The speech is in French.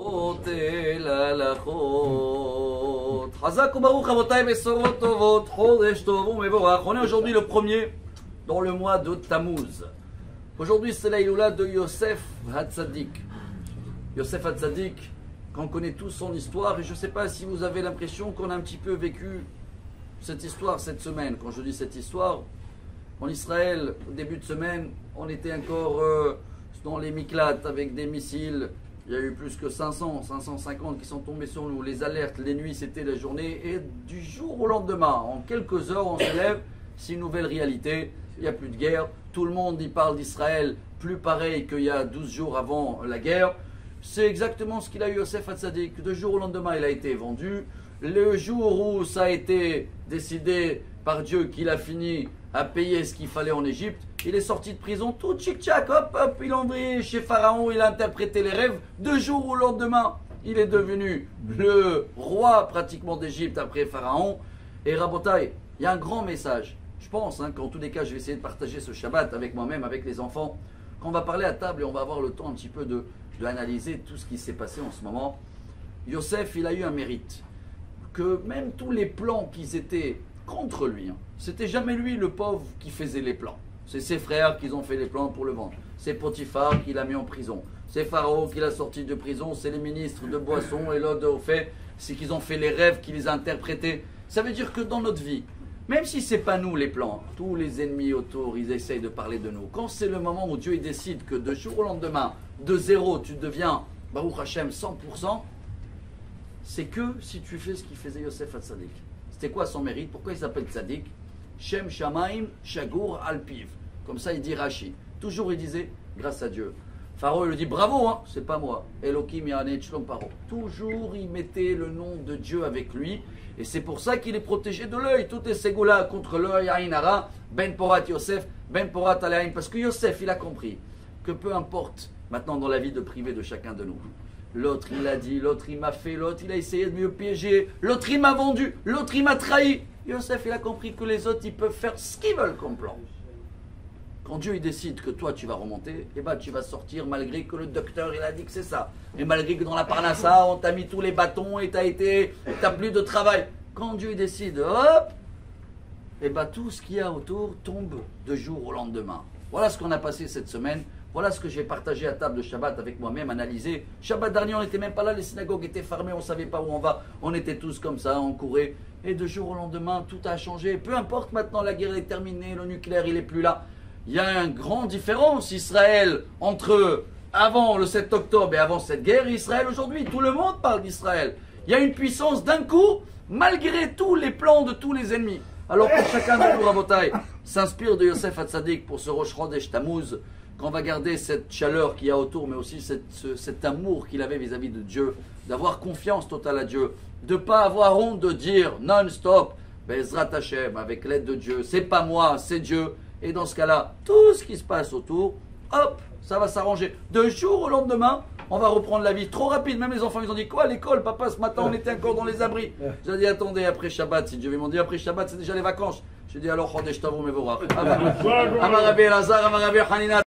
אל הלכות. חזק וברוך רבותיי, בשורות טובות, חודש טוב ומבורך. On est aujourd'hui le premier dans le mois de Tammuz. Aujourd'hui c'est la Iloula de Yosef Hatzadik. Yosef Hatzadik, qu'on connaît tous son histoire, et je ne sais pas si vous avez l'impression qu'on a un petit peu vécu cette histoire cette semaine. Quand je dis cette histoire, en Israël, au début de semaine, on était encore dans les Miklat avec des missiles. Il y a eu plus que 500, 550 qui sont tombés sur nous. Les alertes, les nuits, c'était la journée. Et du jour au lendemain, en quelques heures, on se lève. C'est une nouvelle réalité. Il n'y a plus de guerre. Tout le monde y parle d'Israël, plus pareil qu'il y a 12 jours avant la guerre. C'est exactement ce qu'il a eu Yosef Hatzadik. De jour au lendemain, il a été vendu. Le jour où ça a été décidé par Dieu qu'il a fini à payer ce qu'il fallait en Égypte, il est sorti de prison, tout tchic-tchac, hop, hop, il est entré chez Pharaon, il a interprété les rêves. De jour au lendemain, il est devenu le roi pratiquement d'Égypte après Pharaon. Et Rabotai, il y a un grand message. Je pense qu'en tous les cas, je vais essayer de partager ce Shabbat avec moi-même, avec les enfants, qu'on va parler à table et on va avoir le temps un petit peu de analyser tout ce qui s'est passé en ce moment. Yosef, il a eu un mérite. Que même tous les plans qui étaient contre lui, c'était jamais lui le pauvre qui faisait les plans. C'est ses frères qui ont fait les plans pour le vendre. C'est Potiphar qui l'a mis en prison. C'est Pharaon qui l'a sorti de prison. C'est les ministres de Boisson et l'autre au fait. C'est qu'ils ont fait les rêves, qu'ils les a interprétés. Ça veut dire que dans notre vie, même si ce n'est pas nous les plans, tous les ennemis autour, ils essayent de parler de nous. Quand c'est le moment où Dieu il décide que de jour au lendemain, de zéro, tu deviens Baruch Hashem 100%, c'est que si tu fais ce qu'il faisait Yosef Hatzadik. C'était quoi son mérite? Pourquoi il s'appelle Tzadik? Shem Shamaim Shagur Alpiv. Comme ça il dit Rashi. Toujours il disait grâce à Dieu. Pharaon il lui dit bravo, c'est pas moi. Elohim Yahanet Shlom Paro. Toujours il mettait le nom de Dieu avec lui. Et c'est pour ça qu'il est protégé de l'œil. Tout est ségoula contre l'œil Aïnara. Ben Porat Yosef, Ben Porat Alaïn. Parce que Yosef il a compris que peu importe maintenant dans la vie de privé de chacun de nous. L'autre il a dit, l'autre il m'a fait, l'autre il a essayé de me piéger, l'autre il m'a vendu, l'autre il m'a trahi. Yosef il a compris que les autres ils peuvent faire ce qu'ils veulent comme plan. Quand Dieu il décide que toi tu vas remonter, et tu vas sortir malgré que le docteur il a dit que c'est ça. Et malgré que dans la Parnassa on t'a mis tous les bâtons et t'as plus de travail. Quand Dieu il décide, hop, et tout ce qu'il y a autour tombe de jour au lendemain. Voilà ce qu'on a passé cette semaine. Voilà ce que j'ai partagé à table de Shabbat avec moi-même, analysé. Shabbat dernier, on n'était même pas là, les synagogues étaient fermées, on ne savait pas où on va. On était tous comme ça, on courait. Et de jour au lendemain, tout a changé. Peu importe maintenant, la guerre est terminée, le nucléaire, il n'est plus là. Il y a une grande différence, Israël, entre avant le 7 octobre et avant cette guerre, Israël aujourd'hui. Tout le monde parle d'Israël. Il y a une puissance d'un coup, malgré tous les plans de tous les ennemis. Alors que chacun de nous, Rabotai, s'inspire de Yosef Hatzadik pour ce Rosh Chodesh Tammuz, qu'on va garder cette chaleur qu'il y a autour, mais aussi cet amour qu'il avait vis-à-vis de Dieu, d'avoir confiance totale à Dieu, de ne pas avoir honte de dire non-stop, Bezrat Hashem, avec l'aide de Dieu, c'est pas moi, c'est Dieu. Et dans ce cas-là, tout ce qui se passe autour, hop, ça va s'arranger. De jour au lendemain, on va reprendre la vie trop rapide. Même les enfants, ils ont dit quoi à l'école? Papa, ce matin, on était encore dans les abris. J'ai dit, attendez, après Shabbat, si Dieu m'ont dit, après Shabbat, c'est déjà les vacances. J'ai dit, alors, Chodesh Tov Mevorach. Amar Rabbi Elazar, Amar Rabbi Hanina.